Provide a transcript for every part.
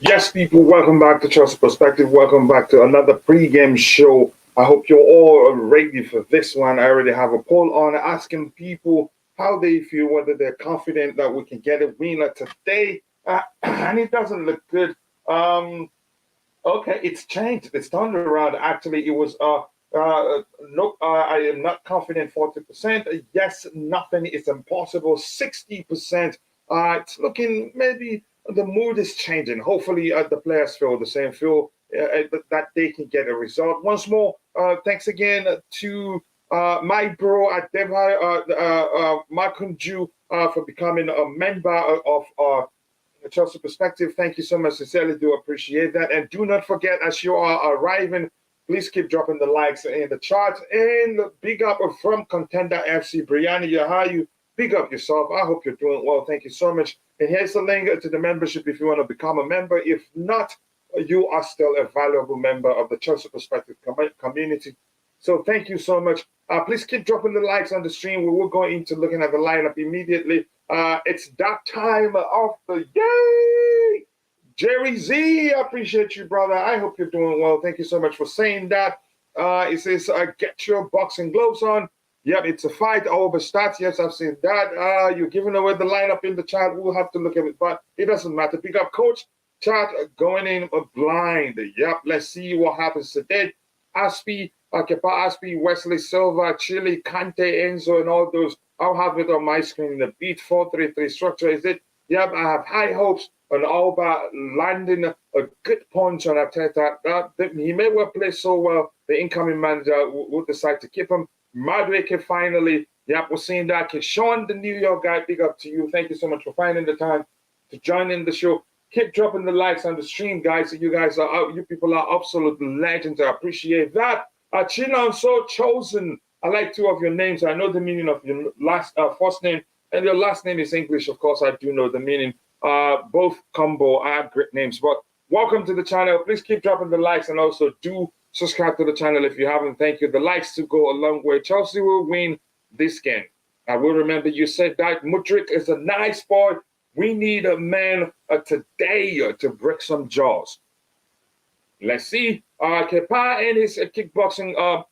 Yes, people, welcome back to Chelsea Perspective. Welcome back to another pre-game show. I hope you're all ready for this one. I already have a poll on asking people how they feel, whether they're confident that we can get a winner today. And it doesn't look good. Um, Okay, it's changed. It's turned around. Actually, it was no, I am not confident 40%. Yes, nothing is impossible 60%. It's looking maybe the mood is changing. Hopefully, the players feel the same, feel that they can get a result. Once more, thanks again to my bro at Deva, Makunju, for becoming a member of Chelsea Perspective. Thank you so much. Sincerely do appreciate that. And do not forget, as you are arriving, please keep dropping the likes in the chat. And big up from Contender FC, Brianna Yahayu. Big up yourself. I hope you're doing well. Thank you so much. And here's the link to the membership if you want to become a member. If not, you are still a valuable member of the Chelsea Perspective community. So thank you so much. Please keep dropping the likes on the stream. We will go into looking at the lineup immediately. It's that time of the yay! Jerry Z, I appreciate you, brother. I hope you're doing well. Thank you so much for saying that. It says, get your boxing gloves on. Yep, it's a fight over stats. Yes, I've seen that. You're giving away the lineup in the chat. We'll have to look at it, but it doesn't matter. Pick up coach. Chat going in blind. Yep, let's see what happens today. Aspi, Kepa Aspi, Wesley Silva, Chile, Kante, Enzo, and all those. I'll have it on my screen. The beat 4-3-3 structure. Is it? Yep, I have high hopes on Alba landing a good punch on Arteta. He may well play so well, the incoming manager will decide to keep him. Madueke finally. Yep, we're seeing that. Sean, the New York guy, big up to you. Thank you so much for finding the time to join in the show. Keep dropping the likes on the stream, guys. You guys are, you people are absolute legends. I appreciate that. Chinon, so chosen. I like two of your names. I know the meaning of your first name, and your last name is English. Of course, I do know the meaning. Both combo are great names. But welcome to the channel. Please keep dropping the likes, and also do subscribe to the channel if you haven't. Thank you. The likes to go a long way. Chelsea will win this game. I will remember you said that. Mudryk is a nice boy. We need a man today to break some jaws. Let's see. Kepa and his kickboxing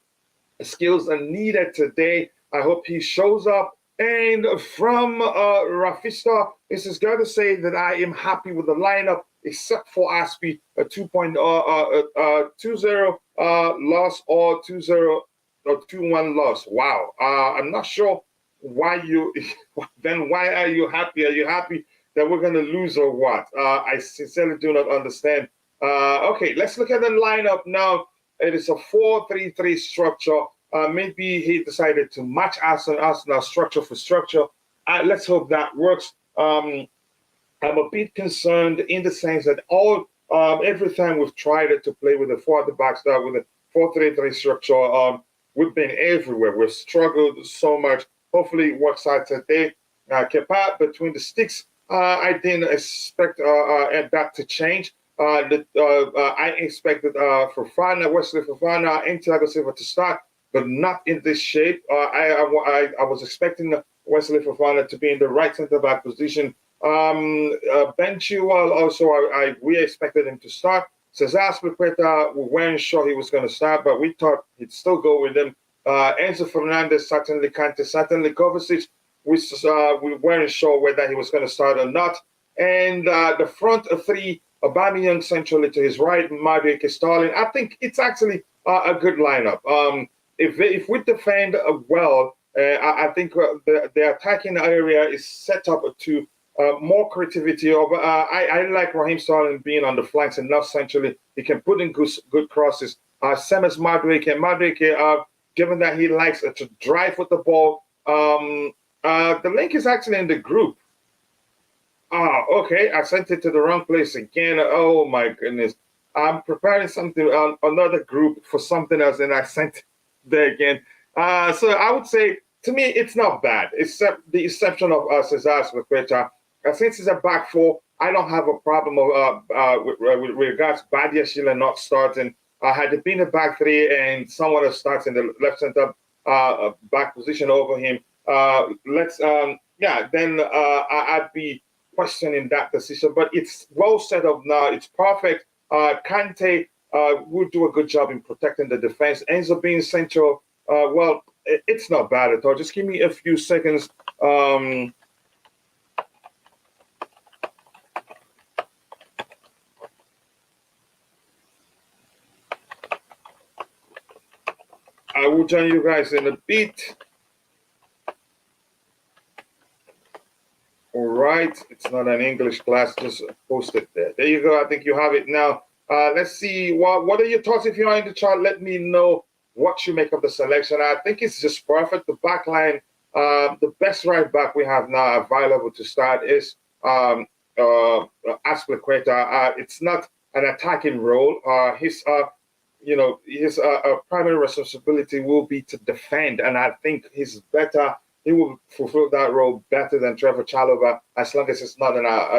skills are needed today. I hope he shows up. And from Rafista, this is got to say that I am happy with the lineup, except for Aspi, a 2.20 loss or 2-0 or 2-1 loss. Wow. I'm not sure why you then why are you happy? Are you happy that we're going to lose or what? I sincerely do not understand. Okay, let's look at the lineup now. It is a 4-3-3 structure. Maybe he decided to match Arsenal structure for structure. Let's hope that works. I'm a bit concerned in the sense that every time we've tried it to play with the 4 at the back start with a 4-3-3 structure, we've been everywhere. We've struggled so much. Hopefully it works out today. Kepa between the sticks. I didn't expect that to change. I expected Fofana, Wesley Fofana, and Thiago Silva to start, but not in this shape. I was expecting Wesley Fofana to be in the right centre back position. Ben Chilwell also, we expected him to start. Cesar Azpilicueta, we weren't sure he was going to start, but we thought he'd still go with him. Enzo Fernandez, certainly Kante, certainly Kovacic. We weren't sure whether he was going to start or not. And the front three, Aubameyang centrally to his right, Madueke, Sterling. I think it's actually a good lineup. If we defend well, I think the attacking area is set up to more creativity. I like Raheem Sterling being on the flanks and not centrally. He can put in good crosses. Same as Madueke. Madueke, given that he likes to drive with the ball, the link is actually in the group. Okay. I sent it to the wrong place again. Oh, my goodness. I'm preparing something on another group for something else, and I sent it there again. So I would say, to me, it's not bad, except the exception of Cesar Azpilicueta. Since it's a back four, I don't have a problem with regards to Badiashile not starting. Had it been a back three and someone else starts in the left center back position over him, then I'd be questioning that decision. But it's well set up now. It's perfect. Kante will do a good job in protecting the defense. Ends up being central. It's not bad at all. Just give me a few seconds. I will join you guys in a bit. All right, it's not an English class, just post it there. There you go. I think you have it now. Let's see. What are your thoughts? If you're in the chat, let me know what you make of the selection. I think it's just perfect. The back line, the best right back we have now available to start is Aspilicueta. It's not an attacking role. His primary responsibility will be to defend, and I think he's better. He will fulfill that role better than Trevor Chalobah, as long as it's not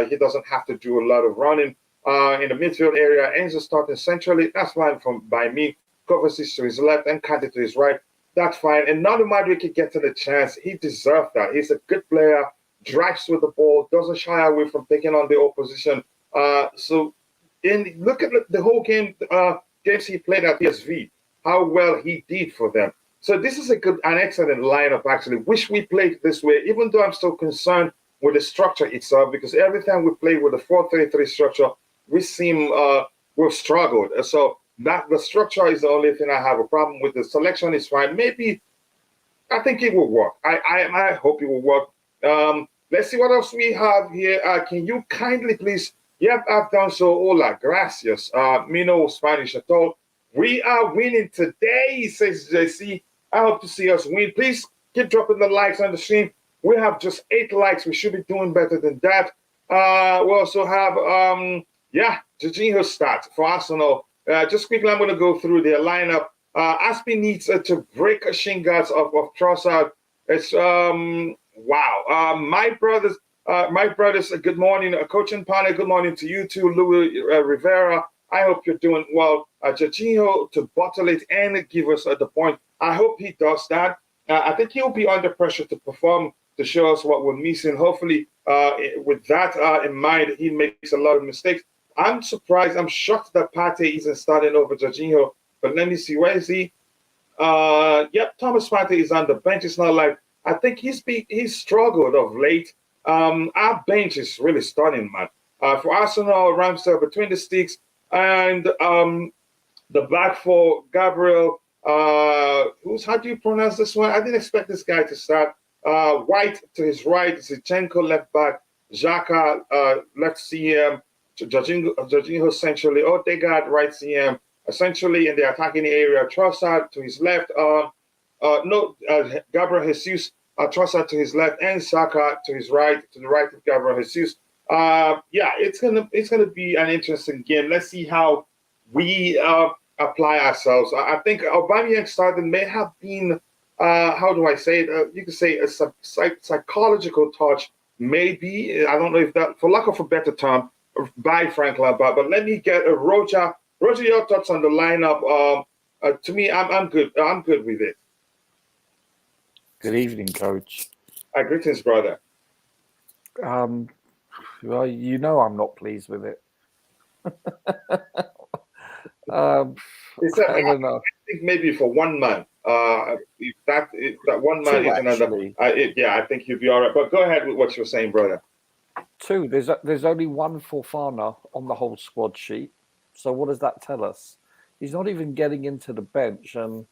he doesn't have to do a lot of running. In the midfield area, Enzo starting centrally. That's fine by me. Kovacic to his left and Kante to his right. That's fine. And now the Madrid can get to the chance. He deserved that. He's a good player, drives with the ball, doesn't shy away from taking on the opposition. Look at the whole game, games he played at PSV, how well he did for them. So this is an excellent lineup, actually. Wish we played this way, even though I'm still concerned with the structure itself, because every time we play with the 4-3-3 structure, we've struggled. So that the structure is the only thing I have a problem with. The selection is fine. Maybe I think it will work. I hope it will work. Let's see what else we have here. Can you kindly please? Yep, I've done so. Hola, gracias. Me no Spanish at all. We are winning today, says JC. I hope to see us win. Please keep dropping the likes on the stream. We have just 8 likes. We should be doing better than that. We also have, Jorginho start for Arsenal. Just quickly, I'm going to go through their lineup. Aspi needs to break Shingards of Trossard. It's, wow. My brothers, good morning. Coach and Pana, good morning to you too. Louis Rivera, I hope you're doing well. Jorginho to bottle it and give us the point. I hope he does that. I think he'll be under pressure to perform, to show us what we're missing. Hopefully, with that in mind, he makes a lot of mistakes. I'm surprised. I'm shocked that Partey isn't starting over Jorginho. But let me see. Where is he? Thomas Partey is on the bench. It's not like I think he's struggled of late. Our bench is really stunning, man. For Arsenal, Ramsdale between the sticks and the back four, Gabriel. How do you pronounce this one? I didn't expect this guy to start. White to his right, Zinchenko left back, Xhaka left CM, Jorginho centrally, Odegaard right CM, essentially in the attacking area, Trossard to his left, Gabriel Jesus, Trossard to his left, and Saka to his right, to the right of Gabriel Jesus. It's gonna be an interesting game. Let's see how we apply ourselves. I think Aubameyang starting may have been, how do I say it? You could say a psychological touch, maybe. I don't know if that, for lack of a better term, by Frank Lampard. But let me get a Roger. Roger, your thoughts on the lineup? To me, I'm good. I'm good with it. Good evening, Coach. Greetings, brother. Well, you know I'm not pleased with it. I don't know. I think maybe for 1 month. If that 1 month is another. I think you'd be all right. But go ahead with what you're saying, brother. 2. There's only one Fofana on the whole squad sheet. So what does that tell us? He's not even getting into the bench, and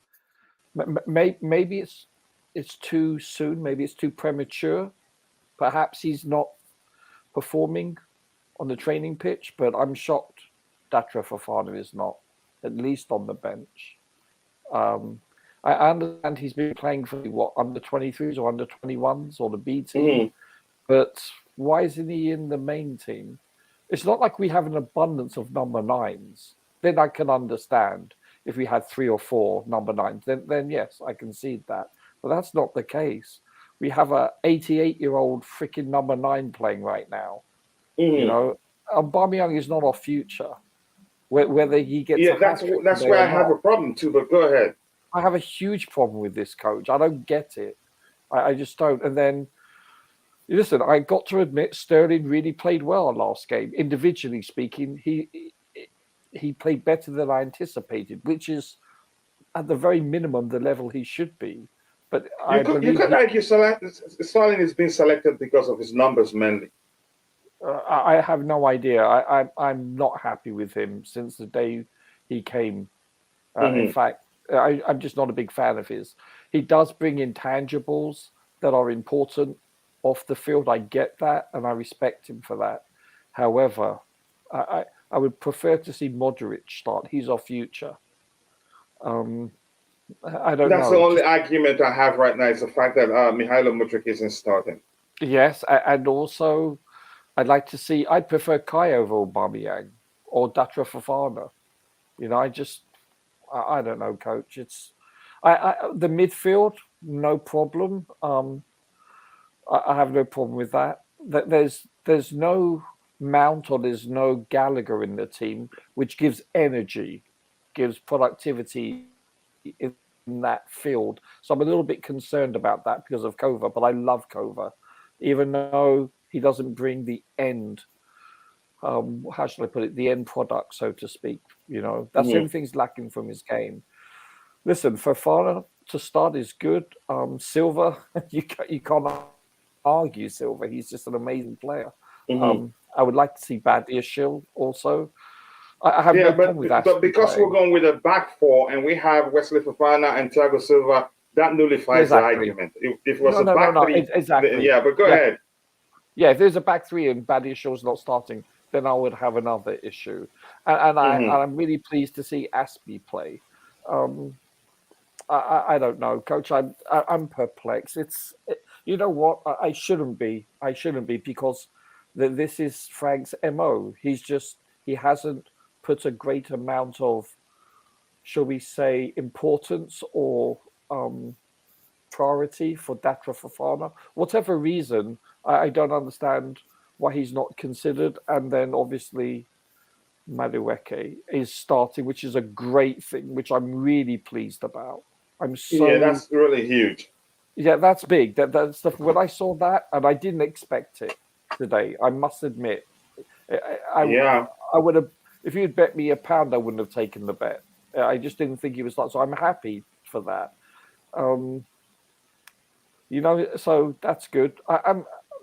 maybe it's too soon. Maybe it's too premature. Perhaps he's not performing on the training pitch. But I'm shocked Datra Fofana is not, at least on the bench. I understand he's been playing for under 23s or under 21s or the B team, but why isn't he in the main team? It's not like we have an abundance of number 9s. Then I can understand if we had 3 or 4 number 9s. Then yes, I concede that. But that's not the case. We have a 88-year-old freaking number 9 playing right now. You know, Aubameyang is not our future. Whether he gets that's where I have a problem too. But go ahead. I have a huge problem with this, Coach. I don't get it. I just don't. And then Listen, I got to admit Sterling really played well last game. Individually speaking, he played better than I anticipated, which is at the very minimum the level he should be. But I You believe could argue Sterling is being selected because of his numbers mainly. I have no idea. I'm not happy with him since the day he came. In Hmm. fact, I'm just not a big fan of his. He does bring intangibles that are important off the field. I get that, and I respect him for that. However, I would prefer to see Modric start. He's our future. Um, I don't That's the know. only Just argument I have right now is the fact that Mihailo Mudryk isn't starting. yes, and also I'd like to see. I'd prefer Kai over Aubameyang or Datra Fofana. You know, I don't know, coach. The midfield, no problem. I have no problem with that. There's no Mount or there's no Gallagher in the team, which gives energy, gives productivity in that field. So I'm a little bit concerned about that because of Kova. But I love Kova, even though he doesn't bring the end. How should I put it? The end product, so to speak. You know, that's the Hmm. only thing's lacking from his game. Listen, Fofana to start is good. Silva, you can't argue Silva. He's just an amazing player. Hmm. I would like to see Badiashile also. I have Yeah, no problem with but Aspi because we're playing. going with a back four and we have Wesley Fofana and Thiago Silva, that nullifies the Exactly. argument. If it was No, a no, no, back no. three, then Exactly. yeah. But go Yeah, ahead. yeah. If there's a back three and Badiashile's not starting, then I would have another issue. Hmm. I'm really pleased to see Aspi play. Um, I don't know, Coach. I'm perplexed. You know what? I shouldn't be. I shouldn't be because this is Frank's mo. He hasn't put a great amount of, shall we say, importance or um, priority for Datra Fofana. Whatever reason, I don't understand why he's not considered. And then obviously Madueke is starting, which is a great thing, which I'm really pleased about. I'm Yeah, so that's really huge. yeah, that's big. That's the when I saw that, and I didn't expect it today. I must admit, I Yeah. I would have if you'd bet me £1, I wouldn't have taken the bet. I just didn't think he was like. So I'm happy for that. Um, you know, so that's good.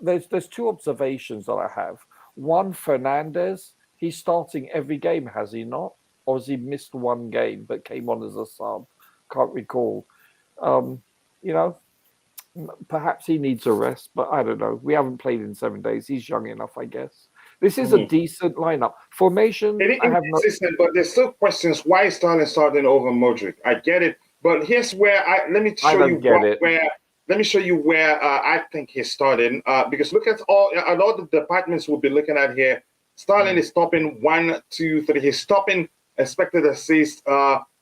There's two observations that I have. One, Fernandez, he's starting every game, has he not? Or has he missed one game but came on as a sub? Can't recall. Um, you know, perhaps he needs a rest, but I don't know. We haven't played in 7 days. He's young enough, I guess. This is a Hmm. decent lineup. Formation, It I is have no. consistent, but there's still questions why is Sterling starting over Modric. I get it, but here's where I let me I show you don't get it. where let me show you where I think he's starting. Because look at a lot of the departments we'll be looking at here. Sterling Mm. is stopping 1, 2, 3. He's stopping expected assist.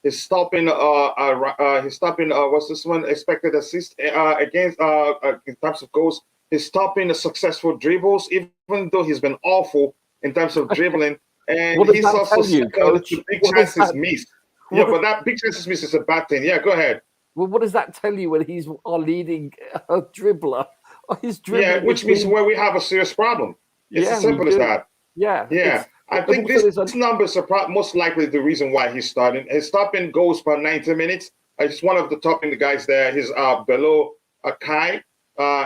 He's stopping. What's this one? Expected assist against in terms of goals. He's stopping successful dribbles, even though he's been awful in terms of dribbling, and What does he's that also tell you, second Coach? to big What does chances that? missed. Yeah, What, but that big chances missed is a bad thing. Yeah, go ahead. well, what does that tell you when he's our leading dribbler? He's Yeah, dribbling which means between. where we have a serious problem. It's as Yeah, we simple as do. that. Yeah, Yeah, I think also these there's a numbers are most likely the reason why he's starting. His stopping goals per 90 minutes. He's one of the topping the guys there. He's below Kai.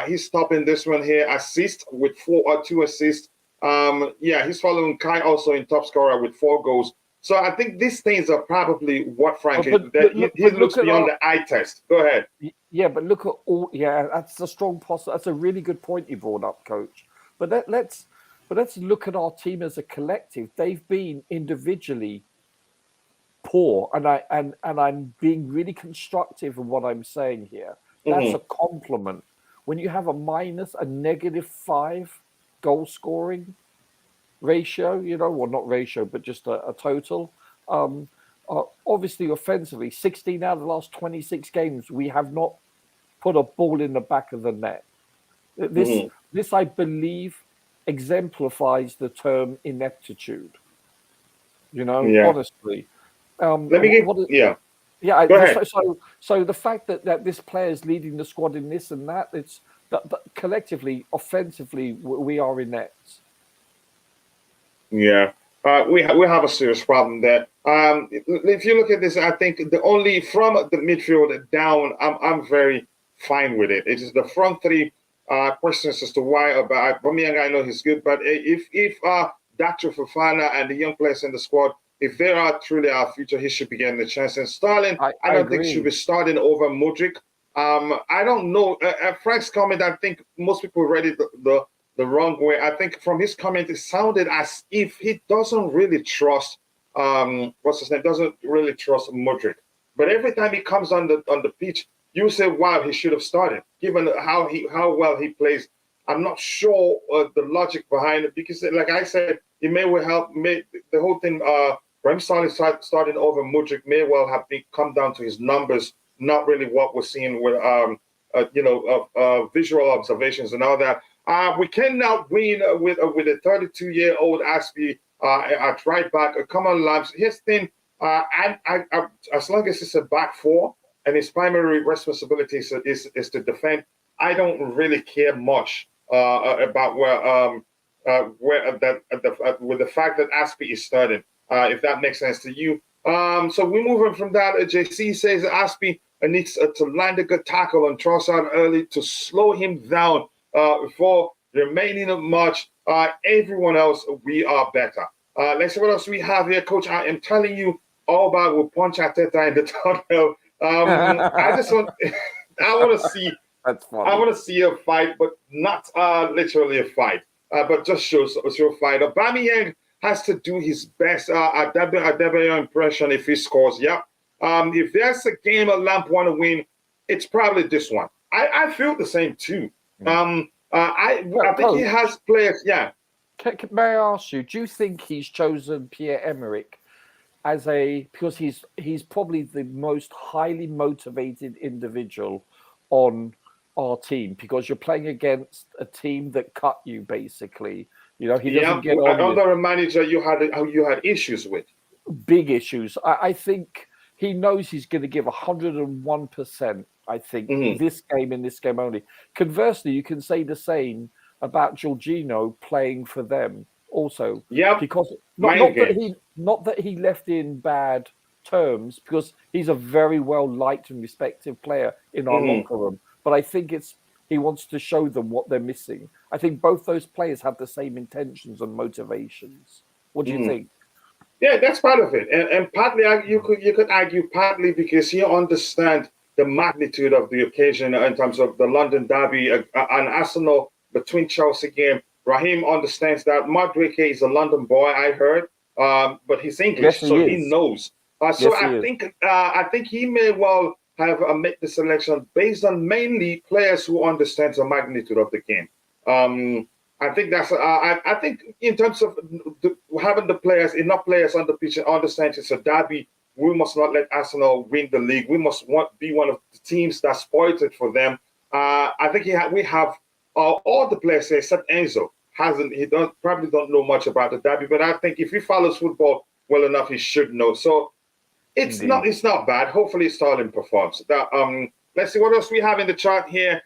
He's topping this one here, assist with 2 assists. Yeah, he's following Kai also in top scorer with 4 goals. So I think these things are probably what Frank is. That he but looks look at beyond our the eye test. Go ahead. yeah, but look at all yeah. That's a strong That's a really good point you brought up, Coach. But let's look at our team as a collective. They've been individually poor, and I'm being really constructive in what I'm saying here. That's Hmm. a compliment. When you have a -5 goal scoring ratio, you know, well, not ratio, but just a total. Um, Obviously, offensively, 16 out of the last 26 games, we have not put a ball in the back of the net. This, Hmm. this, I believe, exemplifies the term ineptitude. You know, Yeah. honestly, Let me give. what Yeah. yeah, Go ahead. so the fact that this player is leading the squad in this and that, it's But collectively, offensively, we are inept. Yeah, we have a serious problem there. If you look at this, I think the only from the midfield down, I'm very fine with it. It is the front three questions as to why. About Aubameyang, I know he's good, but if Dr. Fofana and the young players in the squad, if they are truly our future, he should be getting the chance. And Sterling, I I don't think should agree. be starting over Modric. I don't know. Frank's comment, I think most people read it the wrong way. I think from his comment, it sounded as if he doesn't really trust what's his name, doesn't really trust Modric. But every time he comes on the pitch, you say, "Wow, he should have started." Given how well he plays, I'm not sure the logic behind it because, like I said, it may well help. The whole thing. Raheem Sterling starting over Modric may well have come down to his numbers, not really what we're seeing with visual observations and all that. We cannot win with a 32-year-old Aspie at right back. Come on, Labs. His thing, as long as it's a back four and his primary responsibility is to defend, I don't really care much about with the fact that Aspie is starting. If that makes sense to you. So we move on from that. JC says Aspie needs to land a good tackle on Trossard early to slow him down for the remaining of March. Everyone else, we are better. Let's see what else we have here, Coach. I am telling you, all about will punch Arteta in the tunnel. I just want, I want to see, That's funny. I want to see a fight, but not literally a fight, but just show fight. Aubameyang has to do his best Adebayo impression if he scores. Yep. If there's a game a Lamp want to win, it's probably this one. I feel the same too. I think he has players. Yeah. May I ask you? Do you think he's chosen Pierre-Emerick because he's probably the most highly motivated individual on our team because you're playing against a team that cut you basically. You know, he doesn't get on under a manager you had issues with. Big issues. I think he knows he's going to give 101%. I think in this game only. Conversely, you can say the same about Jorginho playing for them also. Yeah, because not that he left in bad terms, because he's a very well liked and respected player in our locker room. But I think he wants to show them what they're missing. I think both those players have the same intentions and motivations. What do you think? Yeah, that's part of it, and partly you could argue partly because he understands the magnitude of the occasion in terms of the London derby and Arsenal between Chelsea game. Raheem understands that Modric is a London boy, I heard, but he's English, so he knows. I think he may well have made the selection based on mainly players who understand the magnitude of the game. I think that's. I think in terms of having enough players on the pitch and understand it's a derby. We must not let Arsenal win the league. We must be one of the teams that spoils it for them. I think we have all the players except Enzo hasn't. He probably don't know much about the derby, but I think if he follows football well enough, he should know. So it's not bad. Hopefully, Sterling performs. Let's see what else we have in the chart here.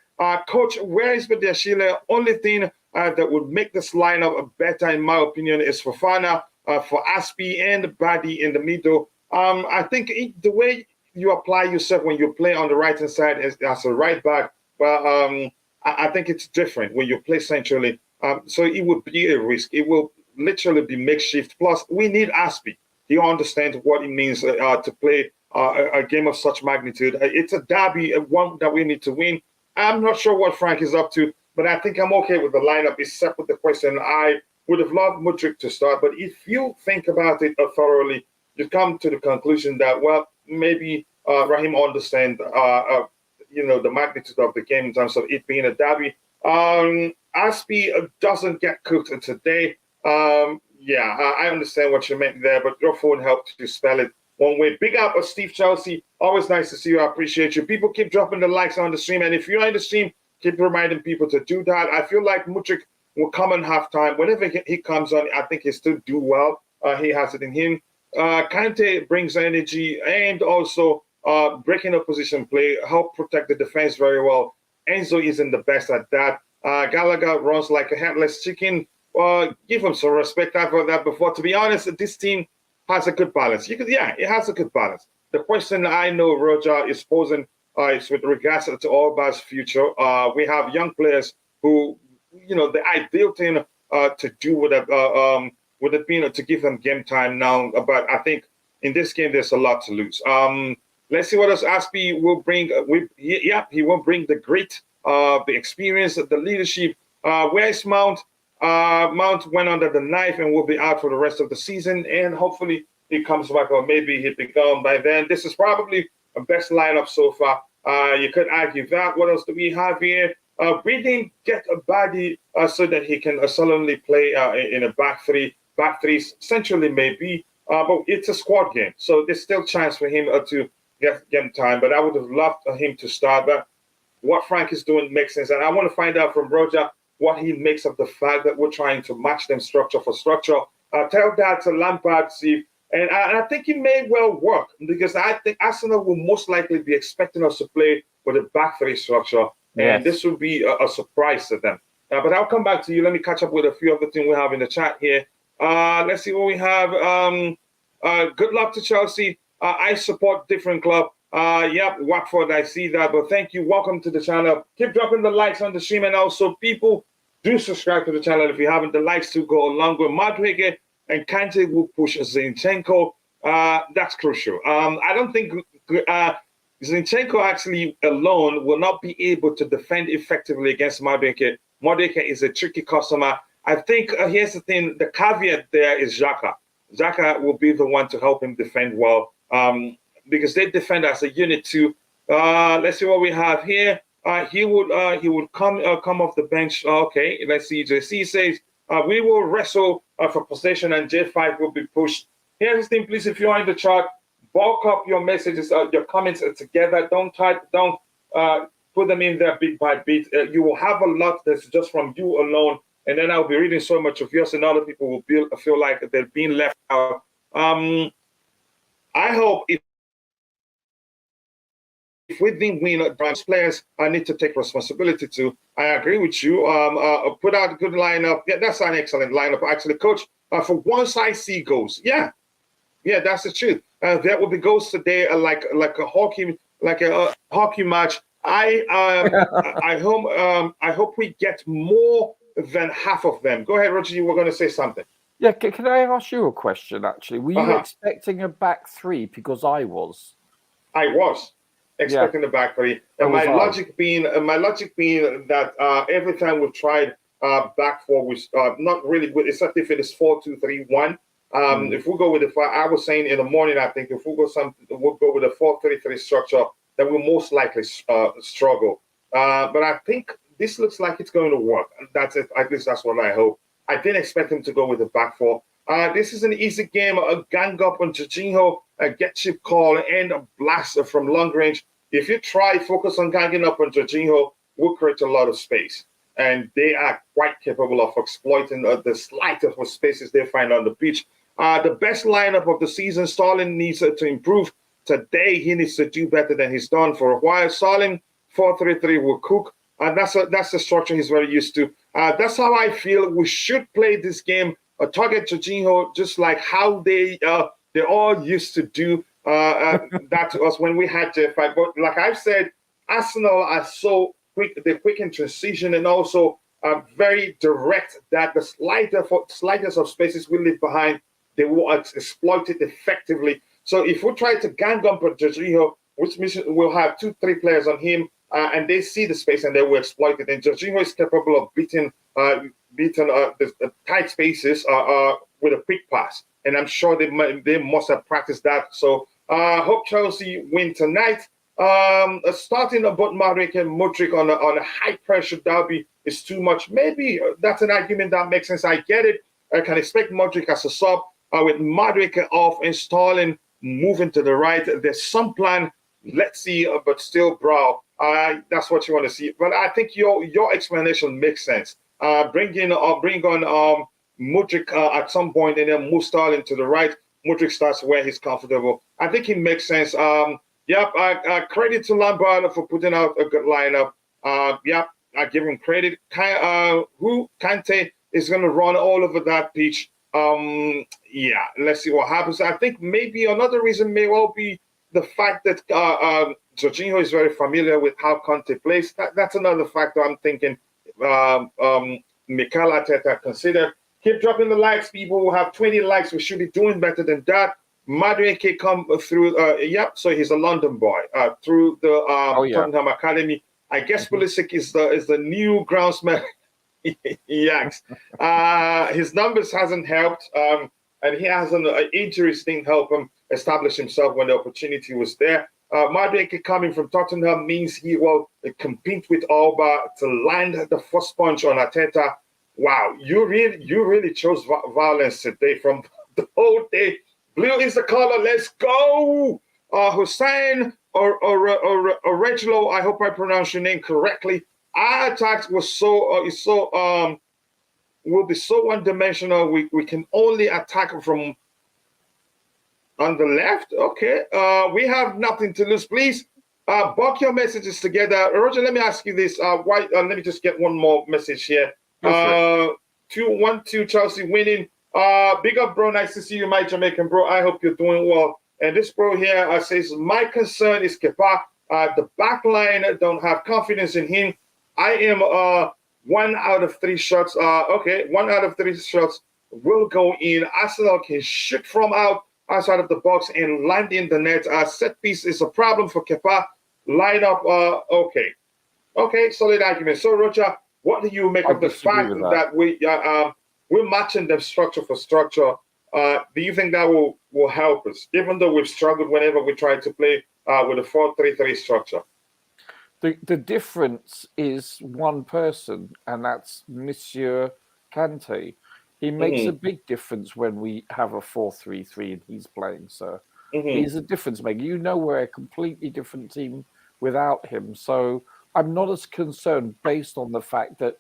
Coach, where is Badiashile? Only thing that would make this lineup better, in my opinion, is Fofana, for Aspie and Badi in the middle. I think the way you apply yourself when you play on the right-hand side as a right back, well, I think it's different when you play centrally. So it would be a risk. It will literally be makeshift. Plus, we need Aspie. He understands what it means to play a game of such magnitude. It's a derby, one that we need to win. I'm not sure what Frank is up to, but I think I'm okay with the lineup, except with the question. I would have loved Modric to start, but if you think about it thoroughly, you come to the conclusion that, well, maybe Raheem understands, the magnitude of the game in terms of it being a derby. Aspie doesn't get cooked today. I understand what you meant there, but your phone helped you spell it one way. Big up Steve Chelsea. Always nice to see you. I appreciate you. People keep dropping the likes on the stream. And if you're in the stream, keep reminding people to do that. I feel like Modric will come in halftime. Whenever he comes on, I think he still do well. He has it in him. Kante brings energy and also breaking up position play, help protect the defense very well. Enzo isn't the best at that. Gallagher runs like a headless chicken. Give him some respect. I've heard that before. To be honest, this team has a good balance. It has a good balance. The question I know Roger is posing is with regards to Alba's future. We have young players who, the ideal thing to do would have been to give them game time now. But I think in this game, there's a lot to lose. Let's see what else Aspie will bring. He will bring the grit, the experience, the leadership. Where's Mount? Mount went under the knife and will be out for the rest of the season. And hopefully he comes back, or maybe he'll be gone by then. This is probably the best lineup so far. You could argue that. What else do we have here? We didn't get a body so that he can solidly play in a back three. Back three centrally maybe, but it's a squad game, so there's still chance for him to get game time. But I would have loved him to start. But what Frank is doing makes sense, and I want to find out from Roger what he makes of the fact that we're trying to match them structure for structure. Tell that to Lampard, Steve, and I think it may well work, because I think Arsenal will most likely be expecting us to play with a back three structure, and this will be a surprise to them. But I'll come back to you. Let me catch up with a few of the things we have in the chat here. Let's see what we have. Good luck to Chelsea. I support different club. Yep, Watford, I see that. But thank you. Welcome to the channel. Keep dropping the likes on the stream. And also, people, do subscribe to the channel if you haven't. The likes to go along with Madrid and Kante will push Zinchenko. That's crucial. I don't think Zinchenko actually alone will not be able to defend effectively against Madrid. Madrid is a tricky customer. I think here's the thing. The caveat there is Xhaka. Xhaka will be the one to help him defend well, because they defend as a unit too. Let's see what we have here. He would come off the bench. Okay, let's see. JC says we will wrestle for possession, and J5 will be pushed. Here's the thing, please. If you are in the chat, bulk up your messages, your comments together. Don't put them in there bit by bit. You will have a lot that's just from you alone. And then I'll be reading so much of yours, and other people will feel like they're being left out. I hope if we didn't win, players I need to take responsibility to. I agree with you. Put out a good lineup. Yeah, that's an excellent lineup, actually, Coach. For once I see goals, yeah, that's the truth. There will be goals today, like a hockey match. I hope we get more than half of them. Go ahead, Roger. You were going to say something. Yeah, can I ask you a question, actually? Were you expecting a back three? Because I was. I was expecting the back three. And my logic being that every time we've tried back four, was not really good, except if it is 4-2-3-1. If we go with the five, I was saying in the morning, I think if we'll go with a 4-3-3 structure, then we'll most likely struggle. But I think this looks like it's going to work. That's it. At least that's what I hope. I didn't expect him to go with the back four. This is an easy game. A gang up on Jorginho, a get chip call, and a blast from long range. If you focus on ganging up on Jorginho, will create a lot of space. And they are quite capable of exploiting the slightest of spaces they find on the pitch. The best lineup of the season, Sterling needs to improve. Today, he needs to do better than he's done for a while. Sterling, 4-3-3 will cook. And that's the structure he's very used to. That's how I feel we should play this game. Target Jorginho, just like how they all used to do that to us when we had J5. But like I've said, Arsenal are so quick, they're quick in transition, and also very direct that the slightest of spaces we leave behind, they will exploit it effectively. So if we try to gang up on Jorginho, which means we'll have 2-3 players on him, and they see the space and they will exploit it. And Jorginho is capable of beating the tight spaces with a quick pass. And I'm sure they must have practiced that. So I hope Chelsea win tonight. Starting about Madrid and Modric on a high pressure derby is too much. Maybe that's an argument that makes sense. I get it. I can expect Modric as a sub with Madrid off and Sterling moving to the right. There's some plan. Let's see, but still, bro. That's what you want to see. But I think your explanation makes sense. Bring on Modric at some point and then move Sterling to the right. Modric starts where he's comfortable. I think it makes sense. Credit to Lampard for putting out a good lineup. Yeah, I give him credit. Kante is going to run all over that pitch. Yeah, let's see what happens. I think maybe another reason may well be the fact that Jorginho is very familiar with how Conte plays. That's another factor I'm thinking Mikel Arteta considered. Keep dropping the likes, people who have 20 likes. We should be doing better than that. Madueke come through, yep, so he's a London boy, through the Tottenham Academy. I guess Pulisic is the new groundsman. Yaks. His numbers hasn't helped, and he has an injuries didn't help him establish himself when the opportunity was there. Madueke coming from Tottenham means he will compete with Alba to land the first punch on Arteta. Wow, you really chose violence today from the whole day. Blue is the color. Let's go, Hussein or Reglo. I hope I pronounced your name correctly. Our attacks was will be so one-dimensional. We can only attack from on the left. Okay. We have nothing to lose. Please, bulk your messages together. Roger, let me ask you this. Let me just get one more message here. 2-1-2 Chelsea winning. Big up, bro. Nice to see you, my Jamaican bro. I hope you're doing well. And this bro here says, my concern is Kepa. The back line don't have confidence in him. I am 1 out of 3 shots. Okay, 1 out of 3 shots will go in. Arsenal can shoot from outside of the box and land in the net. Set piece is a problem for Kepa. Line up. Okay, solid argument. So, Roger, what do you make of the fact that we're matching them structure for structure? Do you think that will help us, even though we've struggled whenever we try to play with a 4-3-3 structure? The difference is one person, and that's Monsieur Kante. He makes a big difference when we have a 4-3-3 and he's playing, sir. He's a difference maker. You know, we're a completely different team without him. So I'm not as concerned based on the fact that,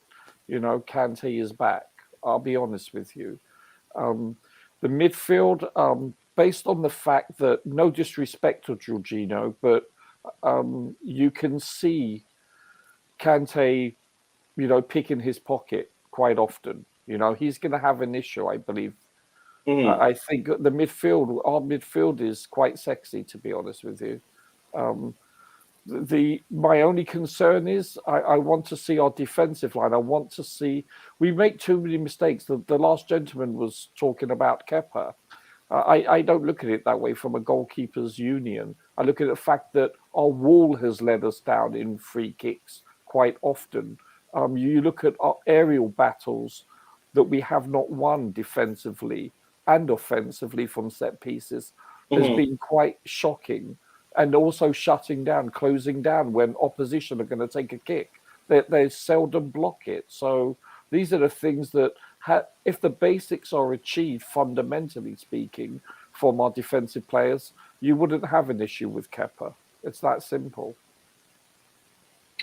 you know, Kante is back. I'll be honest with you. The midfield, based on the fact that, no disrespect to Jorginho, but you can see Kante, you know, picking his pocket quite often. You know, he's going to have an issue, I believe. I think our midfield is quite sexy, to be honest with you. My only concern is I want to see our defensive line. I want to see we make too many mistakes. The last gentleman was talking about Kepa. I don't look at it that way from a goalkeeper's union. I look at the fact that our wall has led us down in free kicks quite often. You look at our aerial battles that we have not won defensively and offensively from set pieces has been quite shocking. And also shutting down, closing down when opposition are going to take a kick. They seldom block it. So these are the things that, if the basics are achieved, fundamentally speaking, from our defensive players, you wouldn't have an issue with Kepa. It's that simple.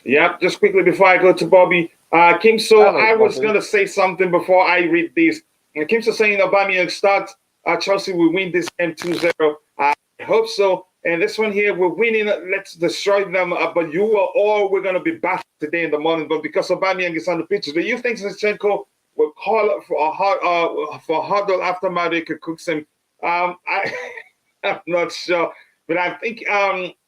Yeah, just quickly before I go to Bobby. Kimso, I was going to say something before I read this. Kimso saying Aubameyang starts. Chelsea will win this game 2-0. I hope so. And this one here, we're winning. Let's destroy them. But we're going to be back today in the morning. But because Aubameyang is on the pitch, do you think Zinchenko will call for a huddle after Madueke cooks him? I'm not sure. But I think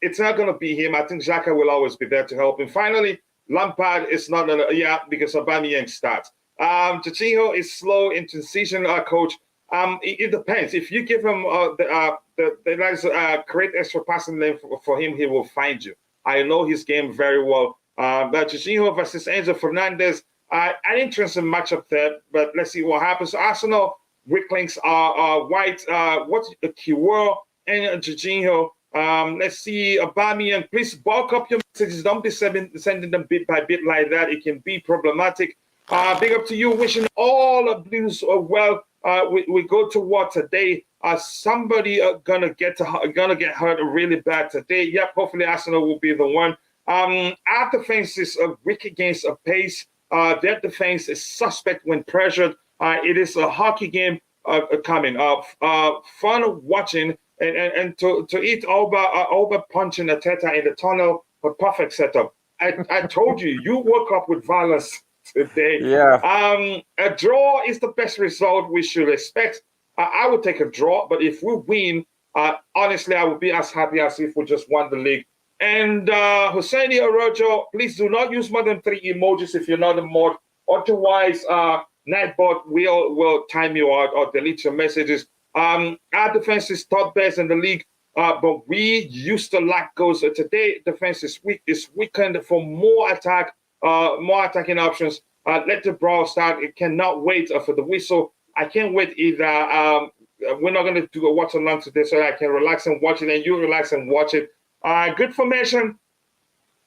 it's not going to be him. I think Xhaka will always be there to help him. Finally, Lampard is not going to, because Aubameyang starts. Jorginho is slow in transition, coach. It depends. If you give him the create extra passing lane for him, he will find you. I know his game very well. But Jorginho versus Enzo Fernandez, an interesting matchup there. But let's see what happens. Arsenal weak links are White, Kiwor and Jorginho. Let's see, Aubameyang. Please bulk up your messages. Don't be sending them bit by bit like that. It can be problematic. Big up to you. Wishing all of Blues well. We go to war today. Somebody gonna get hurt really bad today. Yep, hopefully Arsenal will be the one. Our defense is weak against a pace. Their defense is suspect when pressured. It is a hockey game coming. Fun watching and to eat Alba punching Arteta in the tunnel. A perfect setup. I told you, you woke up with violence today. Yeah. A draw is the best result we should expect. I would take a draw, but if we win, honestly, I would be as happy as if we just won the league. And Hosseini Orojo, please do not use more than 3 emojis if you're not a mod. Otherwise, Nightbot will time you out or delete your messages. Our defense is top best in the league. But we used to lack goals. Today, defense is weak. It's weakened for more more attacking options. Let the brawl start. It cannot wait for the whistle. I can't wait either. We're not going to do a watch along today, so I can relax and watch it, and you relax and watch it. Good formation,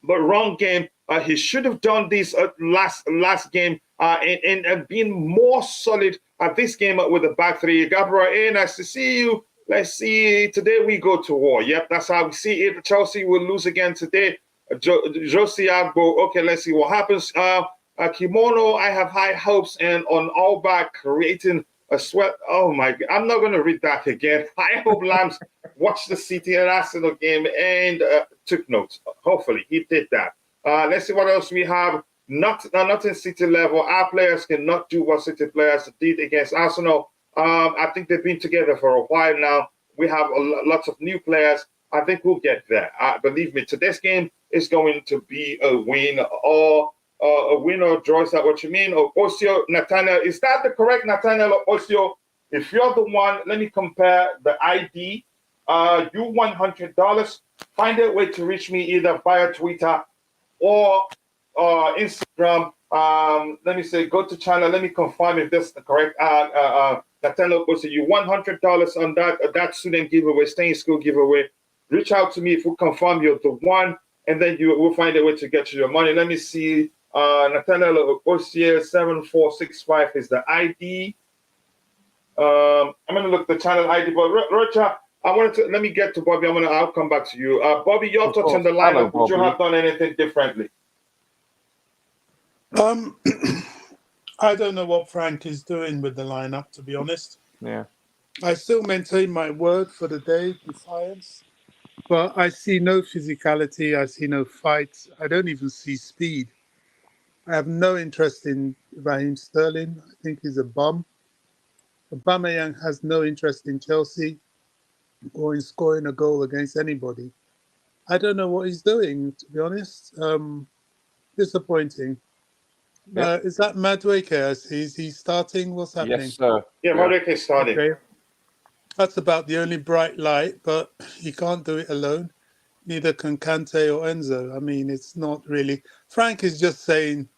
but wrong game. He should have done this last game and been more solid at this game with the back three. Gabriel, hey, nice to see you. Let's see. Today we go to war. Yep, that's how we see it. Chelsea will lose again today. Josie Agbo. Okay, let's see what happens. Kimono, I have high hopes and on all back creating a sweat. Oh my God, I'm not going to read that again. I hope Lambs watched the City and Arsenal game and took notes. Hopefully he did that. Let's see what else we have. Not in City level. Our players cannot do what City players did against Arsenal. I think they've been together for a while now. We have lots of new players. I think we'll get there. Believe me, today's game is going to be a win or a win or draw. Is that what you mean? Or Osio, Nathaniel, is that the correct Nathaniel or Osio? If you're the one, let me compare the ID. You $100. Find a way to reach me either via Twitter or Instagram. Let me say, go to channel. Let me confirm if this is the correct. Nathaniel Osio, you $100 on that student giveaway, stay in school giveaway. Reach out to me if we confirm you're the one, and then you will find a way to get you your money. Let me see. Nathaniel Osio 7465 is the ID. I'm gonna look the channel ID, but Roger, let me get to Bobby. I'll come back to you. Bobby, your thoughts on the lineup. Would you have done anything differently? I don't know what Frank is doing with the lineup, to be honest. Yeah. I still maintain my word for the day, defiance. But I see no physicality. I see no fight. I don't even see speed. I have no interest in Raheem Sterling. I think he's a bum. Aubameyang has no interest in Chelsea or in scoring a goal against anybody. I don't know what he's doing, to be honest. Disappointing. Yeah. Is that Madueke? Is he starting? What's happening? Yes, sir. Yeah, Madueke is starting. Okay. That's about the only bright light, but he can't do it alone. Neither can Kante or Enzo. I mean, it's not really. Frank is just saying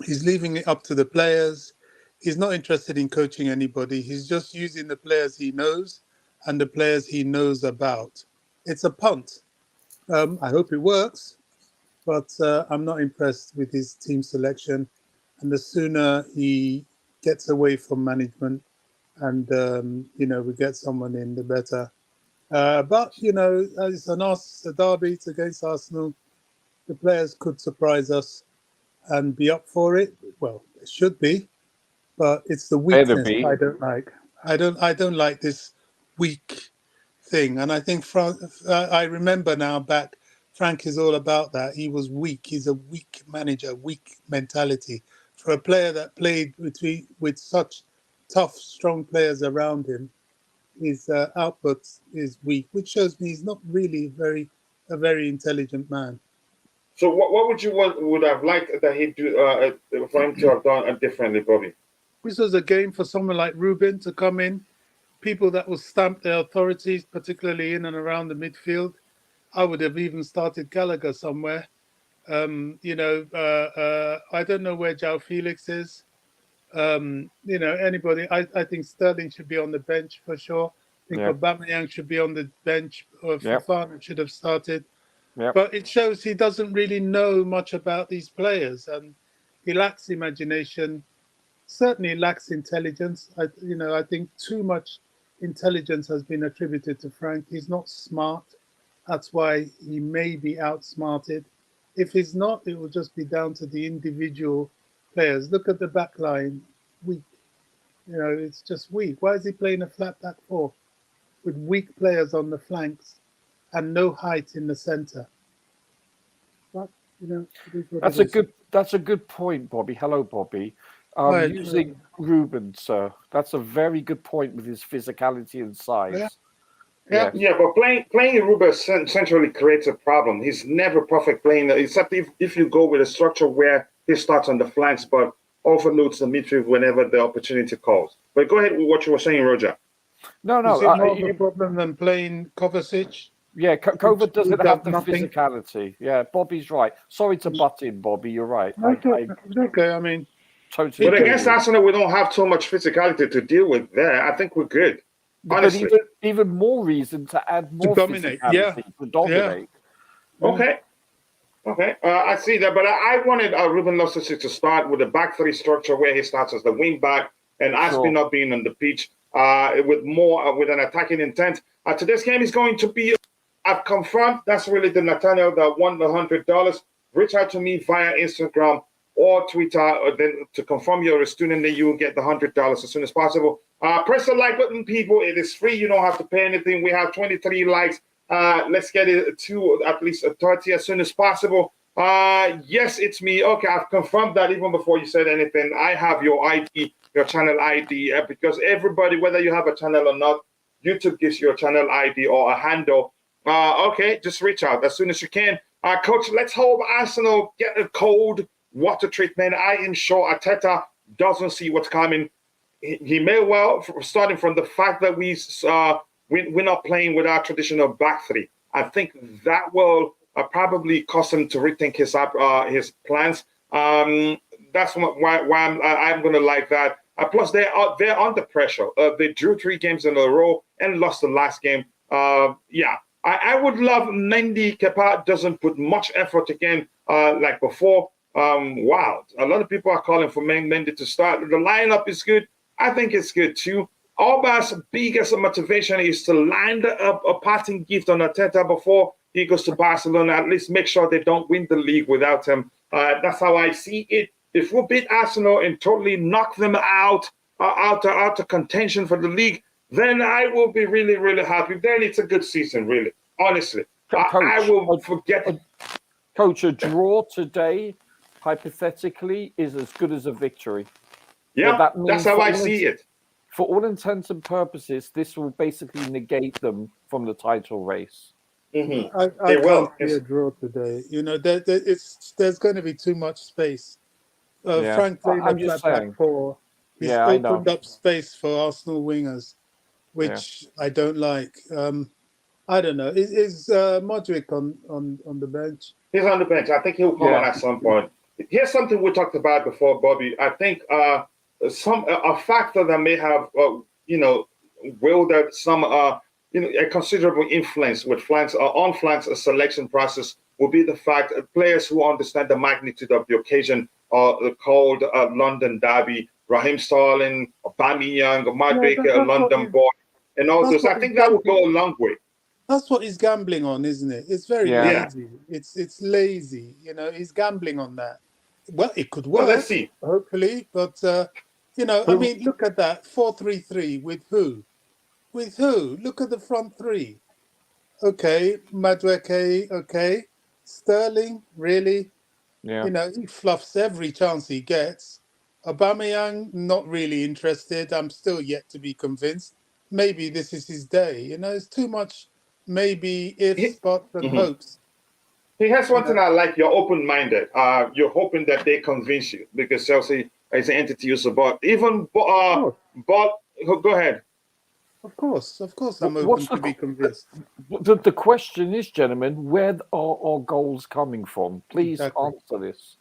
he's leaving it up to the players. He's not interested in coaching anybody. He's just using the players he knows and the players he knows about. It's a punt. I hope it works, but I'm not impressed with his team selection. And the sooner he gets away from management and, we get someone in, the better. But, it's a derby, it's against Arsenal. The players could surprise us and be up for it. Well, it should be, but it's the weakness I don't like. I don't like this weak thing. And I think I remember now back, Frank is all about that. He was weak. He's a weak manager, weak mentality. For a player that played with such tough, strong players around him, his output is weak, which shows me he's not really a very intelligent man. So what would have liked that he do for him to have done differently, Bobby? This was a game for someone like Ruben to come in, people that will stamp their authorities, particularly in and around the midfield. I would have even started Gallagher somewhere. I don't know where João Felix is. Anybody. I think Sterling should be on the bench for sure. I think Aubameyang should be on the bench, or Fofana should have started. Yep. But it shows he doesn't really know much about these players, and he lacks imagination. Certainly lacks intelligence. I think too much intelligence has been attributed to Frank. He's not smart. That's why he may be outsmarted. If he's not, it will just be down to the individual players. Look at the back line. Weak. It's just weak. Why is he playing a flat back four with weak players on the flanks and no height in the center? It is what That's it a is. good point, Bobby. Hello, Bobby. Right. Using Ruben, sir. That's a very good point with his physicality and size. Yeah. Yes. Yeah, but playing Ruben essentially creates a problem. He's never perfect playing, except if you go with a structure where he starts on the flanks, but overloads the midfield whenever the opportunity calls. But go ahead with what you were saying, Roger. No, Is no. it more of a problem than playing Kovacic? Yeah, Kovac doesn't does have the nothing? physicality. Yeah, Bobby's right. Sorry to butt in, Bobby. You're right. I Okay, I mean, totally But agree. against Arsenal, we don't have too much physicality to deal with there. I think we're good. But Honestly. even more reason to add more dominate, physicality to dominate. Okay. Okay, I see that, but I wanted Ruben Loftus-Cheek to start with a back three structure where he starts as the wing back and Aspie not being on the pitch with more with an attacking intent. Today's game is going to be. I've confirmed that's really the Nathaniel that won the $100. Reach out to me via Instagram or Twitter, or then to confirm you're a student, then you will get the $100 as soon as possible. Press the like button, people. It is free. You don't have to pay anything. We have 23 likes. Let's get it to at least 30 as soon as possible. Yes, it's me. Okay, I've confirmed that even before you said anything. I have your ID, your channel ID, because everybody, whether you have a channel or not, YouTube gives you a channel ID or a handle. Okay, just reach out as soon as you can. Coach, let's hope Arsenal get a cold water treatment. I am sure Arteta doesn't see what's coming. He may well, starting from the fact that we're not playing with our traditional back three. I think that will probably cause him to rethink his plans. That's why I'm going to like that. Plus, they're under pressure. They drew 3 games in a row and lost the last game. Yeah, I would love Mendy. Kepa doesn't put much effort again like before. Wow, a lot of people are calling for Mendy to start. The lineup is good. I think it's good too. Alba's biggest motivation is to land a parting gift on Arteta before he goes to Barcelona. At least make sure they don't win the league without him. That's how I see it. If we beat Arsenal and totally knock them out of contention for the league, then I will be really, really happy. Then it's a good season, really. Honestly, Coach, I will forget. Coach, a draw today, hypothetically, is as good as a victory. Yeah, that means that's how I see it. For all intents and purposes, this will basically negate them from the title race. Mm-hmm. I can't see a draw today. You know, there's going to be too much space. Frank Lampard at back 4. He's opened up space for Arsenal wingers, which I don't like. I don't know. Is Modric on the bench? He's on the bench. I think he'll come on at some point. Here's something we talked about before, Bobby. I think a factor that may have wielded some a considerable influence with flanks on flanks selection process will be the fact that players who understand the magnitude of the occasion are called London Derby, Raheem Sterling, Aubameyang, Madrid, London boy, and all those. I think that will go a long way. That's what he's gambling on, isn't it? It's very lazy. It's lazy. You know, he's gambling on that. Well, it could work. Well, let's see. Hopefully, but I mean, look at that 4-3-3 with who? With who? Look at the front three. Okay, Madueke. Okay, Sterling. Really? Yeah. You know, he fluffs every chance he gets. Aubameyang, not really interested. I'm still yet to be convinced. Maybe this is his day. You know, it's too much. Maybe ifs, buts, and hopes. He has one thing I like. You're open-minded. You're hoping that they convince you because Chelsea is an entity you support. Even but go ahead. Of course, I'm open to be convinced. The question is, gentlemen, where are our goals coming from? Please answer this.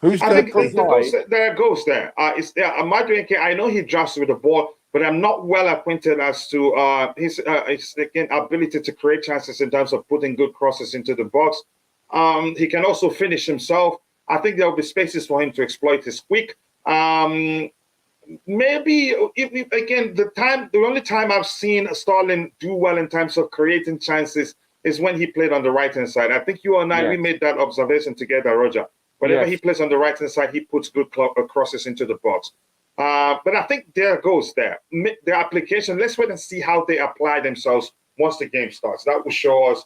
I think there are goals there. It's there. I know he drafts with the ball, but I'm not well acquainted as to his ability to create chances in terms of putting good crosses into the box. He can also finish himself. I think there will be spaces for him to exploit his quick. Maybe the only time I've seen Sterling do well in terms of creating chances is when he played on the right hand side. I think you and I we made that observation together, Roger. Whenever he plays on the right hand side, he puts good crosses into the box. But I think there goes there. The application. Let's wait and see how they apply themselves once the game starts. That will show us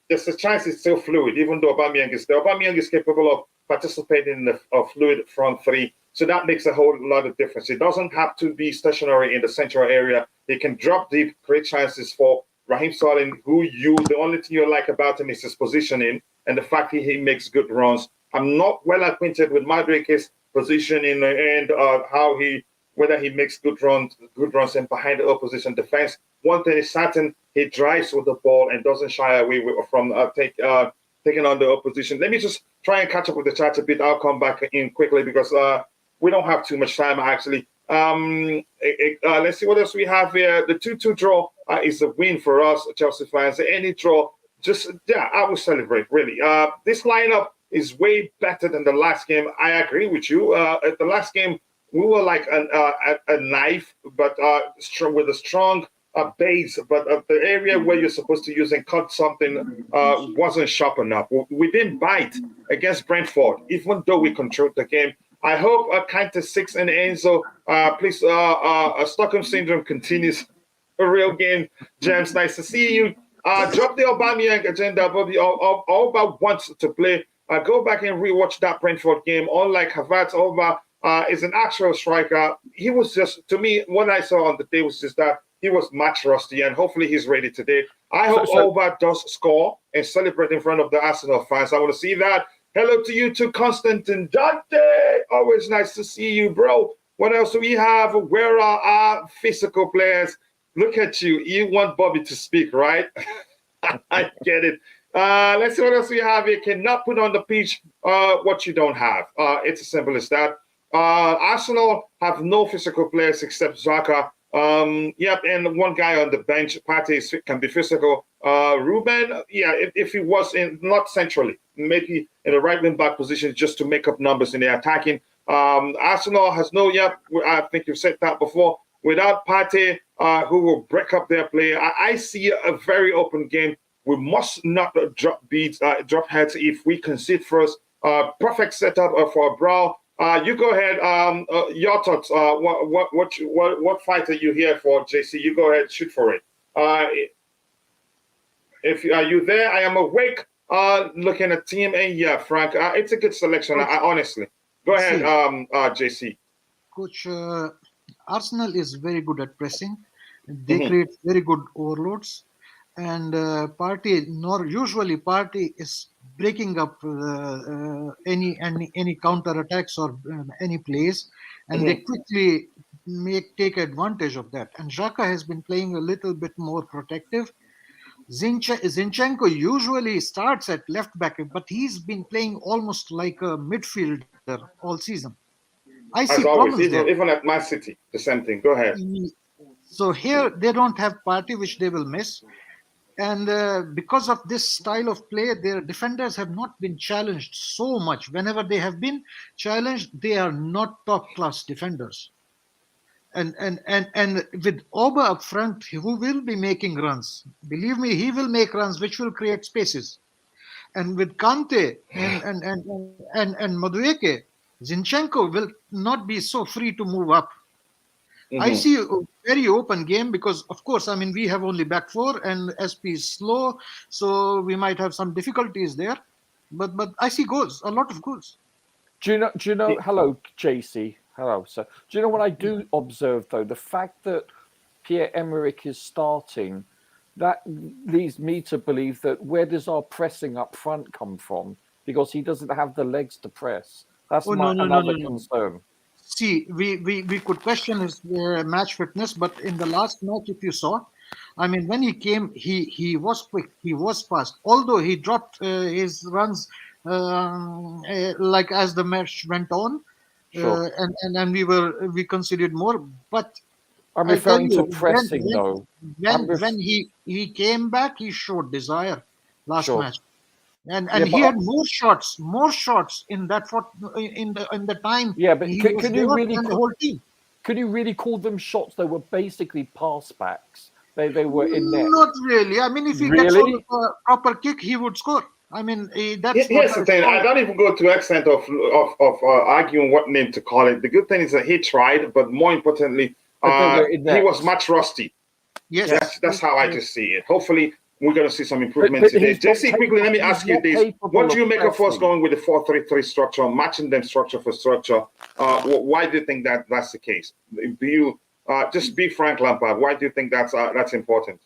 there's a chance it's still fluid, even though Aubameyang is there. Aubameyang is capable of participating in the fluid front three, so that makes a whole lot of difference. It doesn't have to be stationary in the central area. He can drop deep, create chances for Raheem Sterling, the only thing you like about him is his positioning and the fact he makes good runs. I'm not well acquainted with Madueke's positioning and whether he makes good runs and behind the opposition defense. One thing is certain, he drives with the ball and doesn't shy away from taking on the opposition. Let me just try and catch up with the chat a bit. I'll come back in quickly because we don't have too much time, actually. Let's see what else we have here. The 2-2 draw is a win for us, Chelsea fans. Any draw, I will celebrate, really. This lineup is way better than the last game. I agree with you. At the last game, we were like a knife, but with a strong base. But the area where you're supposed to use and cut something wasn't sharp enough. We didn't bite against Brentford, even though we controlled the game. I hope Kante 6 and Enzo, please, Stockholm Syndrome continues. A real game. James, nice to see you. Drop the Aubameyang agenda, Bobby. Auba wants to play. Go back and rewatch that Brentford game. Unlike Havertz, Auba is an actual striker. He was just, to me, what I saw on the day was just that he was match rusty, and hopefully he's ready today. I hope Auba does score and celebrate in front of the Arsenal fans. I want to see that. Hello to you too, Constantine Dante. Always nice to see you, bro. What else do we have? Where are our physical players? Look at you. You want Bobby to speak, right? I get it. Let's see what else we have here. Cannot put on the pitch what you don't have. It's as simple as that. Arsenal have no physical players except Xhaka. And one guy on the bench. Partey can be physical. Ruben, if he was not centrally, maybe in the right wing back position just to make up numbers in the attacking. Arsenal has I think you've said that before. Without Partey, who will break up their play, I see a very open game. We must not drop heads if we concede first. Perfect setup for Brow. You go ahead. Your thoughts. What fight are you here for, JC? You go ahead, shoot for it. If are you there? I am awake. Looking at team, and Frank, it's a good selection. Honestly, go ahead, JC. Coach, Arsenal is very good at pressing. They create very good overloads, and usually Partey is breaking up any counter attacks or any plays, and they quickly take advantage of that. And Xhaka has been playing a little bit more protective. Zinchenko usually starts at left back, but he's been playing almost like a midfielder all season. I see problems even at Man City, the same thing. Go ahead. So here they don't have Partey, which they will miss. And because of this style of play, their defenders have not been challenged so much. Whenever they have been challenged, they are not top-class defenders. And with Auba up front, who will be making runs. Believe me, he will make runs which will create spaces. And with Kante and Madueke, Zinchenko will not be so free to move up. I see a very open game because, of course, we have only back four and SP is slow, so we might have some difficulties there. But I see goals, a lot of goals. Do you know? Hello, JC. Hello, sir. Do you know what I do observe though? The fact that Pierre-Emerick is starting, that leads me to believe that where does our pressing up front come from? Because he doesn't have the legs to press. That's another concern. See, we could question his match fitness, but in the last match, if you saw, when he came, he was quick, he was fast. Although he dropped his runs like as the match went on, sure. and we considered more. But I'm referring to pressing though. When he came back, he showed desire last match. And he had more shots in that in the time. Yeah, but can you really the whole team? Could you really call them shots? They were basically pass backs. They were in net. Not really. If he gets a proper kick, he would score. That's here's the thing. I don't even go to the extent of arguing what name to call it. The good thing is that he tried, but more importantly, he was much rusty. Yes, that's how I just see it. Hopefully, we're going to see some improvement today. JC, quickly, let me ask you this. What do you make of us going with the 4-3-3 structure, matching them structure for structure? Why do you think that that's the case? Do you just be Frank Lampard? Why do you think that's important?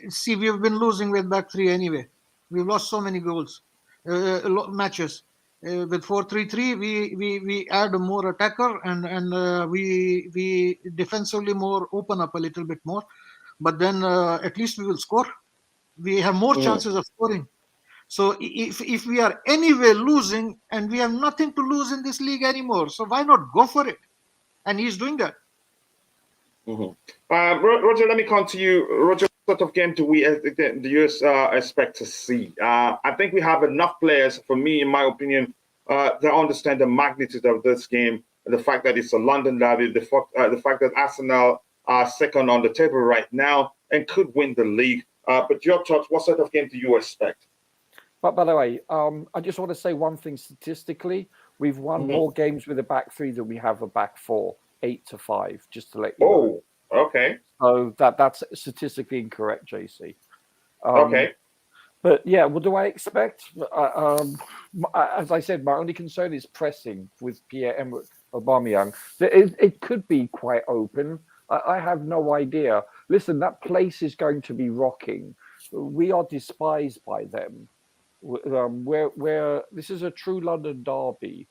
See, we've been losing with back three anyway. We've lost so many goals, matches. With 4-3-3, we add a more attacker and we defensively more open up a little bit more. But then at least we will score. We have more chances of scoring. So if we are anyway losing and we have nothing to lose in this league anymore, so why not go for it? And he's doing that. Roger, let me come to you. Roger, what sort of game do the US expect to see? I think we have enough players, for me, in my opinion, to understand the magnitude of this game, the fact that it's a London derby, the fact that Arsenal are second on the table right now and could win the league. But your thoughts, what sort of game do you expect? But by the way, I just want to say one thing statistically. We've won more games with a back three than we have a back four, 8-5, just to let you know. Oh, okay. So that's statistically incorrect, JC. Okay. But yeah, what do I expect? As I said, my only concern is pressing with Pierre-Emerick Aubameyang. It could be quite open. I have no idea. Listen, that place is going to be rocking. We are despised by them. Where this is a true London derby.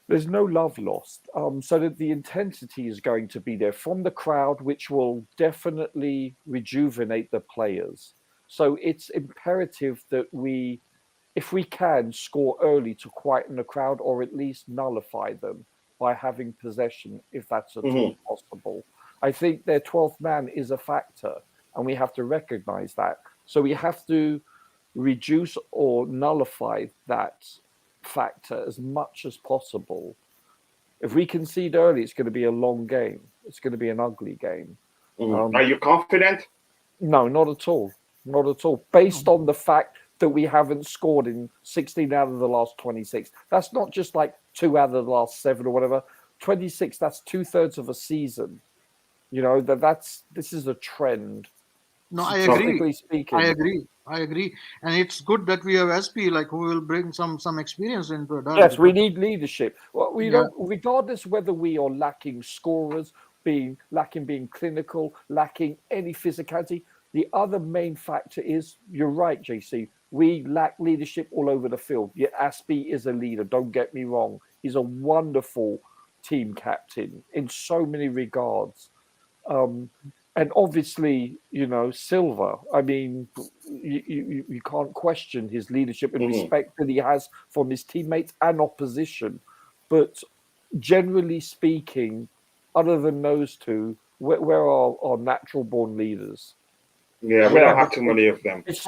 There's no love lost. So that the intensity is going to be there from the crowd, which will definitely rejuvenate the players. So it's imperative that we, if we can, score early to quieten the crowd or at least nullify them by having possession, if that's at all possible. I think their 12th man is a factor, and we have to recognize that. So we have to reduce or nullify that factor as much as possible. If we concede early, it's going to be a long game. It's going to be an ugly game. Are you confident? No, not at all. Not at all. Based on the fact that we haven't scored in 16 out of the last 26. That's not just like 2 out of the last 7 or whatever. 26, that's 2/3 of a season. You know, this is a trend. No, I agree. Speaking. I agree. And it's good that we have SP, like, who will bring some experience into it. Yes, we need leadership. Well, we don't, regardless whether we are lacking scorers, being clinical, lacking any physicality. The other main factor is, you're right, JC, we lack leadership all over the field. Yeah, Aspie is a leader, don't get me wrong. He's a wonderful team captain in so many regards. And obviously, you know, Silva, I mean, you can't question his leadership and respect that he has from his teammates and opposition. But generally speaking, other than those two, where are our natural-born leaders? Yeah, we don't have too many of them. This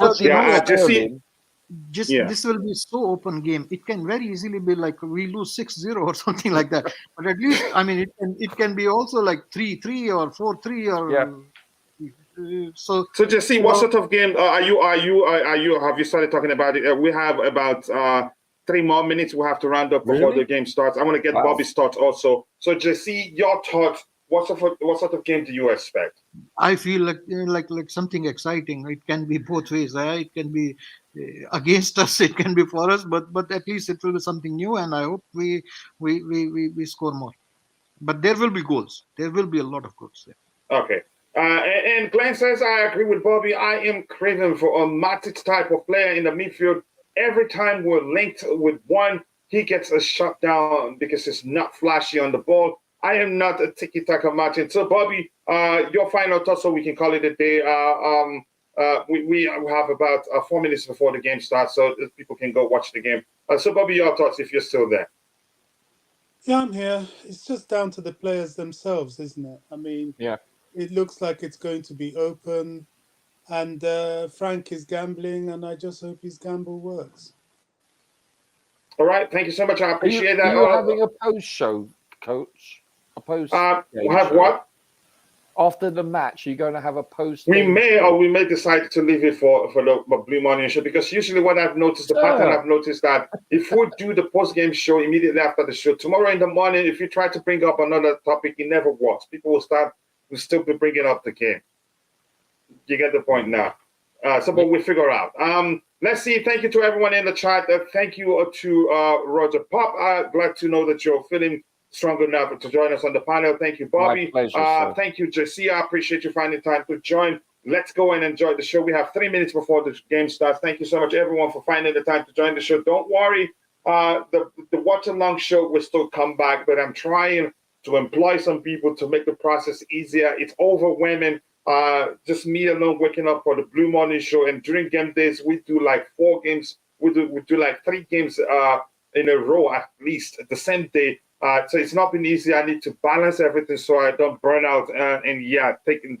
will be so open game. It can very easily be like we lose 6-0 or something like that. But at least, I mean, it can be also like 3-3 or 4-3 or so. Jesse, what sort of game are you? Have you started talking about it? We have about 3 more minutes. We have to round up before the game starts. I want to get Bobby's thoughts also. So Jesse, your thoughts. What sort of game do you expect? I feel like something exciting. It can be both ways. It can be against us. It can be for us. But at least it will be something new. And I hope we score more. But there will be goals. There will be a lot of goals there. Okay. And Glenn says, I agree with Bobby. I am craving for a Matic type of player in the midfield. Every time we're linked with one, he gets a shut down because he's not flashy on the ball. I am not a tiki-taka Martin. So, Bobby, your final thoughts so we can call it a day. We have about 4 minutes before the game starts, so people can go watch the game. So, Bobby, your thoughts if you're still there. Yeah, I'm here. It's just down to the players themselves, isn't it? I mean, it looks like it's going to be open, and Frank is gambling, and I just hope his gamble works. All right, thank you so much. I appreciate that. Are you having a post show, Coach? A post. We have what? After the match, you're going to have a post. We may decide to leave it for the Blue Morning show, because usually what I've noticed, the pattern I've noticed that if we do the post game show immediately after the show, tomorrow in the morning, if you try to bring up another topic, it never works. People will still be bringing up the game. you get the point now. But we'll figure out. Let's see. Thank you to everyone in the chat. Thank you to Roger Pop. Glad to know that you're feeling strong enough to join us on the panel. Thank you, Bobby. My pleasure, thank you, Jesse. I appreciate you finding time to join. Let's go and enjoy the show. We have 3 minutes before the game starts. Thank you so much, everyone, for finding the time to join the show. Don't worry. The watch along show will still come back, but I'm trying to employ some people to make the process easier. It's overwhelming. Just me alone waking up for the Blue Morning Show, and during game days we do like 4 games. We do like 3 games in a row at least the same day. So it's not been easy. I need to balance everything so I don't burn out then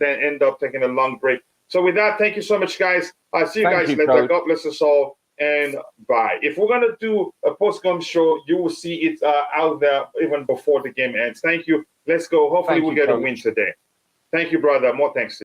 end up taking a long break. So with that, thank you so much, guys. See you guys later. God bless us all, and bye. If we're gonna do a post-game show, you will see it out there even before the game ends. Thank you. Let's go. Hopefully we'll get a win today. Thank you, brother. More thanks.